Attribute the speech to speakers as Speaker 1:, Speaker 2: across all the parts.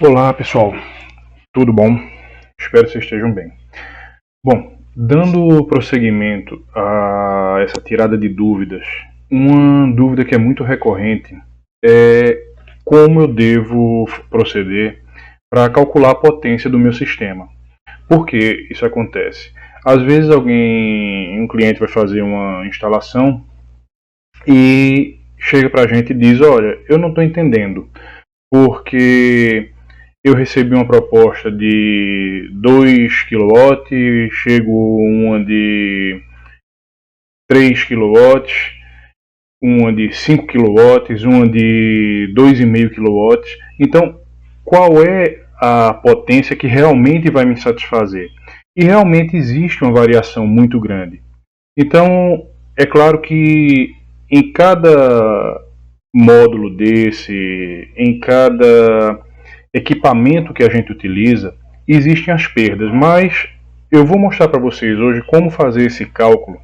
Speaker 1: Olá pessoal, tudo bom? Espero que vocês estejam bem. Bom, dando prosseguimento a essa tirada de dúvidas, uma dúvida que é muito recorrente é como eu devo proceder para calcular a potência do meu sistema. Por que isso acontece? Às vezes um cliente vai fazer uma instalação e chega para a gente e diz: olha, eu não estou entendendo, porque eu recebi uma proposta de 2 kW, chegou uma de 3 kW, uma de 5 kW, uma de 2,5 kW. Então, qual é a potência que realmente vai me satisfazer? E realmente existe uma variação muito grande. Então, é claro que em cada módulo desse, em cada equipamento que a gente utiliza, existem as perdas, mas eu vou mostrar para vocês hoje como fazer esse cálculo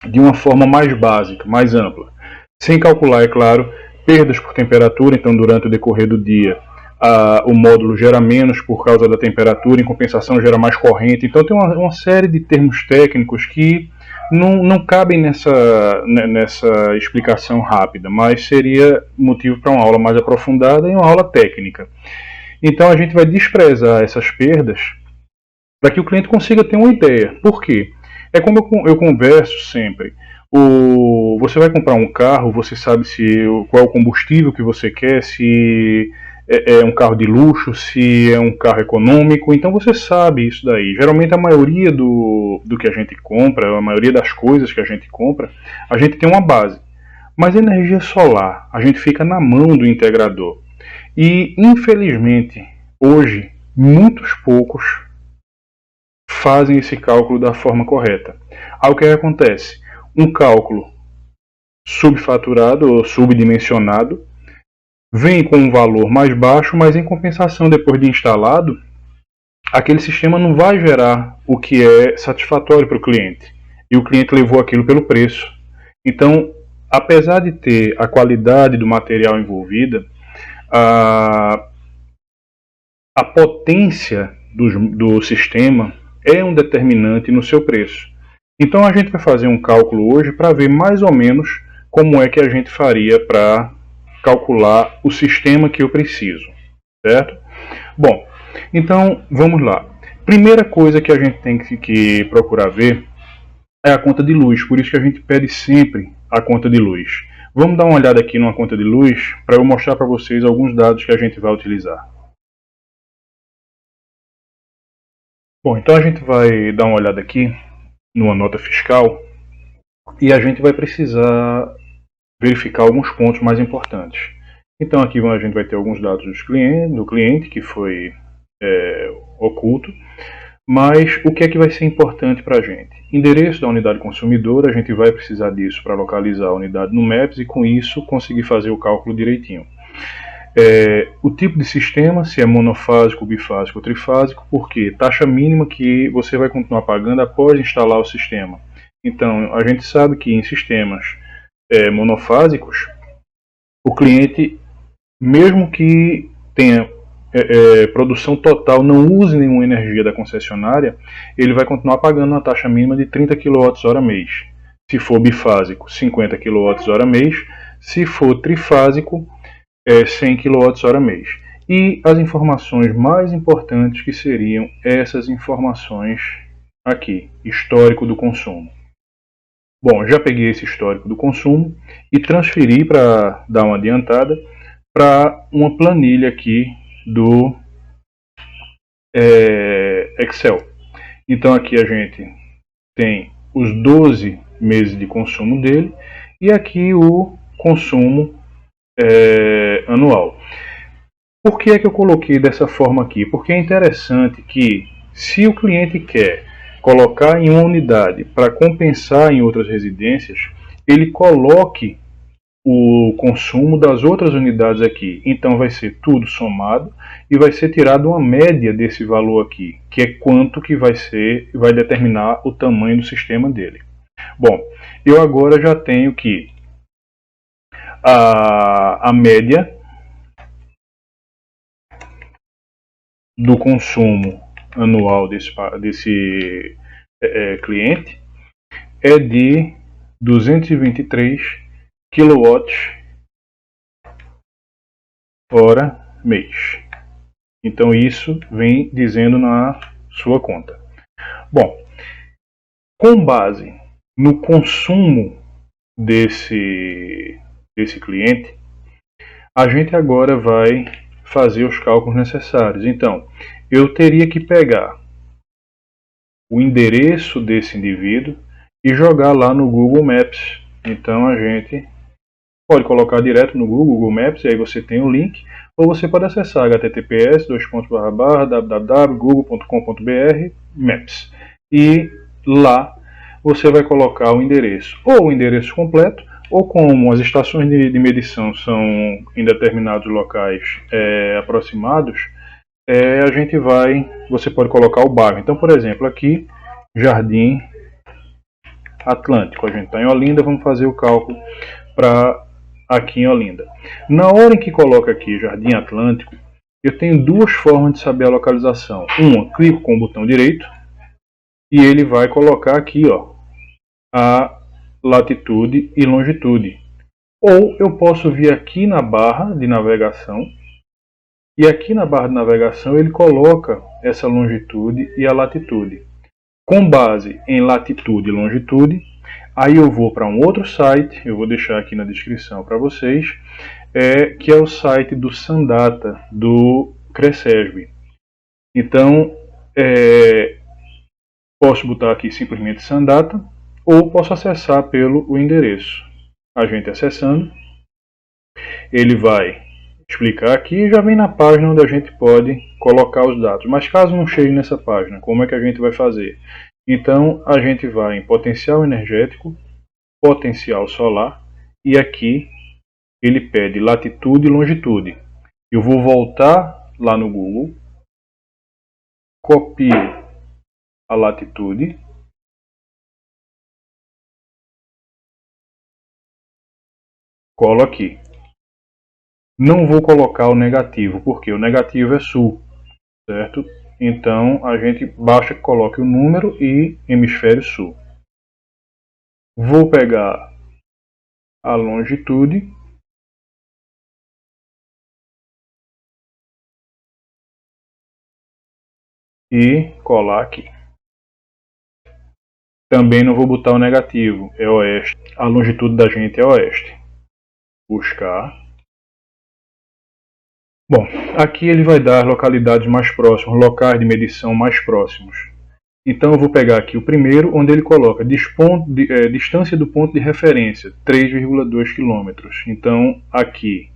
Speaker 1: de uma forma mais básica, mais ampla, sem calcular, é claro, perdas por temperatura. Então, durante o decorrer do dia, o módulo gera menos por causa da temperatura, em compensação gera mais corrente. Então, tem uma série de termos técnicos que não cabem nessa explicação rápida, mas seria motivo para uma aula mais aprofundada e uma aula técnica. Então a gente vai desprezar essas perdas para que o cliente consiga ter uma ideia. Por quê? É como eu converso sempre. Você vai comprar um carro, você sabe qual é o combustível que você quer, se é um carro de luxo, se é um carro econômico. Então você sabe isso daí. Geralmente a maioria do que a gente compra, a maioria das coisas que a gente compra, a gente tem uma base. Mas a energia solar, a gente fica na mão do integrador. E, infelizmente, hoje, muitos poucos fazem esse cálculo da forma correta. Aí o que acontece? Um cálculo subfaturado ou subdimensionado vem com um valor mais baixo, mas em compensação, depois de instalado, aquele sistema não vai gerar o que é satisfatório para o cliente. E o cliente levou aquilo pelo preço. Então, apesar de ter a qualidade do material envolvida, a, a potência do sistema é um determinante no seu preço. Então a gente vai fazer um cálculo hoje para ver mais ou menos como é que a gente faria para calcular o sistema que eu preciso, certo? Bom, então vamos lá. Primeira coisa que a gente tem que procurar ver é a conta de luz, por isso que a gente pede sempre a conta de luz. Vamos dar uma olhada aqui numa conta de luz para eu mostrar para vocês alguns dados que a gente vai utilizar. Bom, então a gente vai dar uma olhada aqui numa nota fiscal e a gente vai precisar verificar alguns pontos mais importantes. Então aqui a gente vai ter alguns dados do cliente que foi oculto, mas o que é que vai ser importante para a gente? Endereço da unidade consumidora, a gente vai precisar disso para localizar a unidade no Maps e com isso conseguir fazer o cálculo direitinho. O tipo de sistema, se é monofásico, bifásico ou trifásico, porque taxa mínima que você vai continuar pagando após instalar o sistema. Então, a gente sabe que em sistemas monofásicos, o cliente, mesmo que tenha produção total, não use nenhuma energia da concessionária, ele vai continuar pagando uma taxa mínima de 30 kWh mês. Se for bifásico, 50 kWh mês. Se for trifásico, 100 kWh mês. E as informações mais importantes que seriam essas informações aqui, histórico do consumo. Bom, já peguei esse histórico do consumo e transferi para dar uma adiantada para uma planilha aqui do Excel. Então aqui a gente tem os 12 meses de consumo dele e aqui o consumo anual. Por que é que eu coloquei dessa forma aqui? Porque é interessante que, se o cliente quer colocar em uma unidade para compensar em outras residências, ele coloque o consumo das outras unidades aqui. Então vai ser tudo somado e vai ser tirado uma média desse valor aqui, que é quanto que vai determinar o tamanho do sistema dele. Bom, eu agora já tenho que a média do consumo anual desse cliente é de 223 kWh mês. Então isso vem dizendo na sua conta. Bom, com base no consumo desse cliente, a gente agora vai fazer os cálculos necessários. Então, eu teria que pegar o endereço desse indivíduo e jogar lá no Google Maps. Então a gente pode colocar direto no Google Maps, e aí você tem o link, ou você pode acessar https://www.google.com.br maps. E lá você vai colocar o endereço, ou o endereço completo, ou como as estações de medição são em determinados locais aproximados, você pode colocar o bairro. Então, por exemplo, aqui, Jardim Atlântico. A gente está em Olinda, vamos fazer o cálculo para aqui em Olinda. Na hora em que coloca aqui Jardim Atlântico, eu tenho duas formas de saber a localização. Uma, clico com o botão direito e ele vai colocar aqui, ó, a latitude e longitude. Ou eu posso vir aqui na barra de navegação e aqui na barra de navegação ele coloca essa longitude e a latitude. Com base em latitude e longitude, aí eu vou para um outro site, eu vou deixar aqui na descrição para vocês, que é o site do Sandata, do Cresesb. Então, posso botar aqui simplesmente Sandata, ou posso acessar pelo endereço. A gente acessando, ele vai explicar aqui e já vem na página onde a gente pode colocar os dados. Mas caso não chegue nessa página, como é que a gente vai fazer? Então a gente vai em potencial energético, potencial solar, e aqui ele pede latitude e longitude. Eu vou voltar lá no Google, copio a latitude, colo aqui. Não vou colocar o negativo, porque o negativo é sul, certo? Então a gente basta que coloque o número e hemisfério sul. Vou pegar a longitude e colar aqui. Também não vou botar o negativo, é oeste. A longitude da gente é oeste. Buscar. Bom, aqui ele vai dar localidades mais próximas, locais de medição mais próximos. Então eu vou pegar aqui o primeiro, onde ele coloca distância do ponto de referência, 3,2 km. Então aqui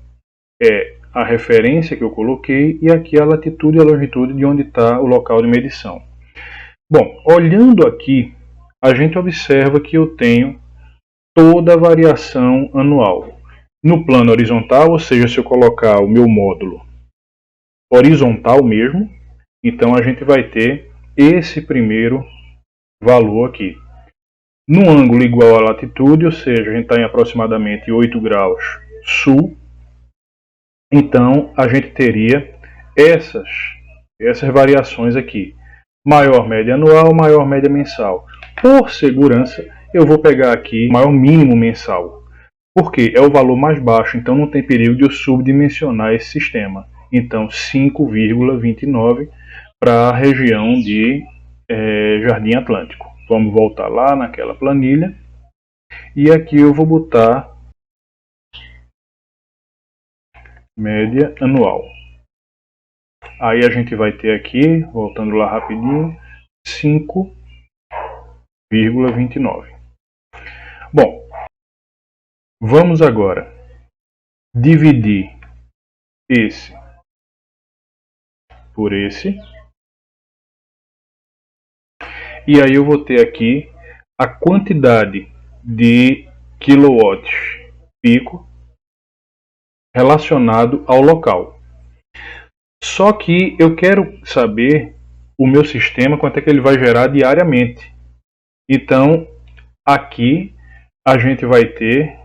Speaker 1: é a referência que eu coloquei e aqui a latitude e a longitude de onde está o local de medição. Bom, olhando aqui, a gente observa que eu tenho toda a variação anual. No plano horizontal, ou seja, se eu colocar o meu módulo horizontal mesmo, então a gente vai ter esse primeiro valor aqui. No ângulo igual à latitude, ou seja, a gente está em aproximadamente 8 graus sul, então a gente teria essas variações aqui. Maior média anual, maior média mensal. Por segurança, eu vou pegar aqui o maior mínimo mensal, porque é o valor mais baixo, então não tem perigo de eu subdimensionar esse sistema. Então 5,29 para a região de Jardim Atlântico. Vamos voltar lá naquela planilha e aqui eu vou botar média anual. Aí a gente vai ter aqui, voltando lá rapidinho, 5,29. Bom, vamos agora dividir esse por esse. E aí eu vou ter aqui a quantidade de quilowatts pico relacionado ao local. Só que eu quero saber o meu sistema, quanto é que ele vai gerar diariamente. Então, aqui a gente vai ter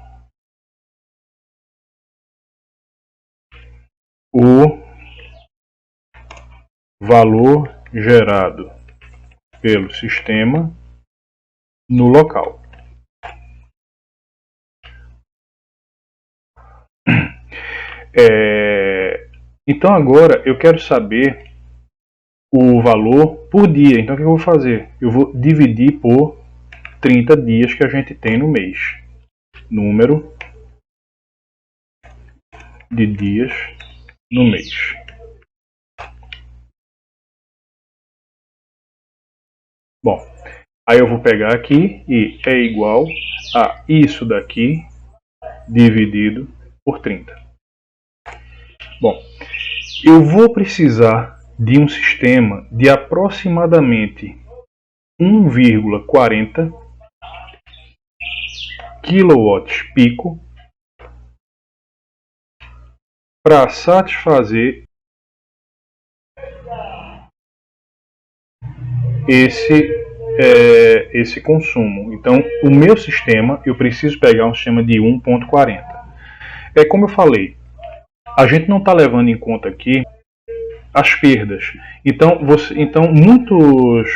Speaker 1: o valor gerado pelo sistema no local. Então agora eu quero saber o valor por dia. Então o que eu vou fazer? Eu vou dividir por 30 dias que a gente tem no mês. Número de dias no mês. Bom, aí eu vou pegar aqui e é igual a isso daqui dividido por 30. Bom, eu vou precisar de um sistema de aproximadamente 1,40 kW pico para satisfazer esse consumo. Então, o meu sistema, eu preciso pegar um sistema de 1,40. É como eu falei, a gente não está levando em conta aqui as perdas. Então,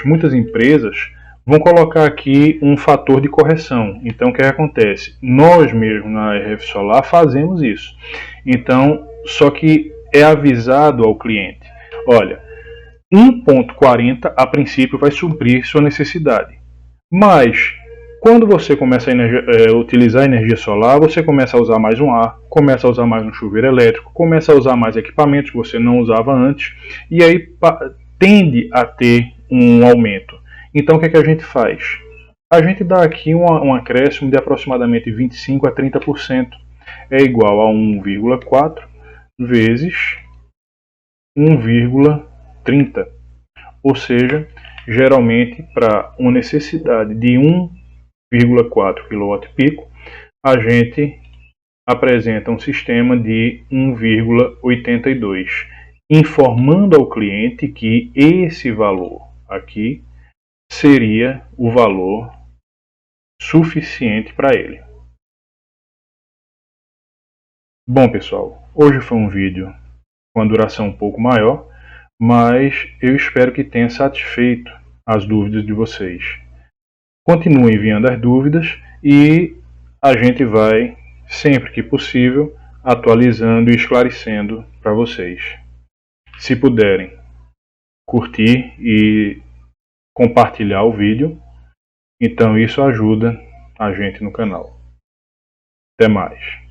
Speaker 1: muitas empresas vão colocar aqui um fator de correção. Então, o que acontece? Nós mesmos na RF Solar fazemos isso. Então, só que é avisado ao cliente: olha, 1,40 a princípio vai suprir sua necessidade. Mas quando você começa a utilizar a energia solar, você começa a usar mais um ar, começa a usar mais um chuveiro elétrico, começa a usar mais equipamentos que você não usava antes, e aí tende a ter um aumento. Então o que é que a gente faz? A gente dá aqui um acréscimo de aproximadamente 25 a 30%. É igual a 1,4 vezes 1,30. Ou seja, geralmente para uma necessidade de 1,4 kW pico, a gente apresenta um sistema de 1,82, informando ao cliente que esse valor aqui seria o valor suficiente para ele. Bom, pessoal, hoje foi um vídeo com uma duração um pouco maior, mas eu espero que tenha satisfeito as dúvidas de vocês. Continuem enviando as dúvidas e a gente vai, sempre que possível, atualizando e esclarecendo para vocês. Se puderem curtir e compartilhar o vídeo, então isso ajuda a gente no canal. Até mais.